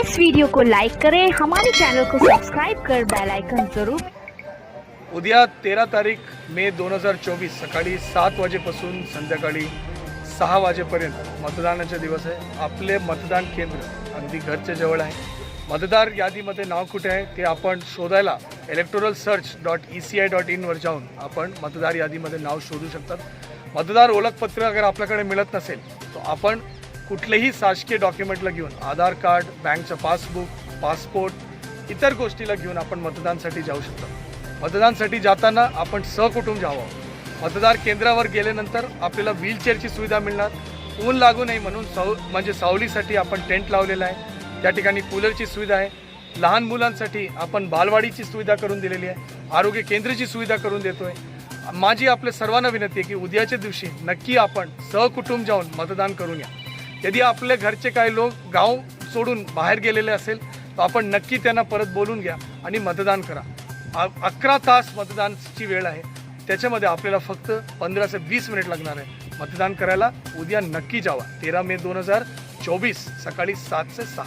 इस video को like करें, हमारे चैनल को सब्सक्राइब कर बेल आइकन जरूर। उद्या 13 तारीख मे 2024 सकाळी 7 वाजेपासून संध्याकाळी 6 वाजेपर्यंत मतदानाचा दिवस आहे। आपले मतदान केंद्र अगदी घरच्या जवळ आहे। मतदार यादीमध्ये नाव कुठे आहे ते आपण शोधायला electoralsearch.eci.in वर जाऊन आपण मतदार यादीमध्ये नाव शोधू शकतात। मतदार ओळखपत्र अगर आपल्याकडे मिळत नसेल तो आपण कुठलेही शासकीय डॉक्युमेंटला घेऊन आधार कार्ड, बँकचं पासबुक, पासपोर्ट इतर गोष्टीला घेऊन आपण मतदानासाठी जाऊ शकतो। मतदानासाठी जाताना आपण सहकुटुंब जावं। मतदार केंद्रावर गेल्यानंतर आपल्याला व्हीलचेअरची सुविधा मिळणार। ऊन लागू नये म्हणून सावलीसाठी आपण टेंट लावलेला आहे। त्या ठिकाणी कूलरची सुविधा आहे। लहान मुलांसाठी आपण बालवाडीची सुविधा करून दिलेली आहे। आरोग्य केंद्राची सुविधा करून देतोय। माझी आपल्या सर्वांना विनंती आहे की उद्याच्या दिवशी नक्की आपण सहकुटुंब जाऊन मतदान करून या। यदि आपले घरचे काही लोक गाव सोडून बाहेर गेलेले असेल तर आपण नक्की त्यांना परत बोलून घ्या आणि मतदान करा। 11 तास मतदानाची वेळ आहे। त्याच्यामध्ये आपल्याला फक्त 15 ते 20 मिनिट लागणार आहे। मतदान करायला उद्या नक्की जावा। 13 मे 2024 सकाळी 7 ते 6।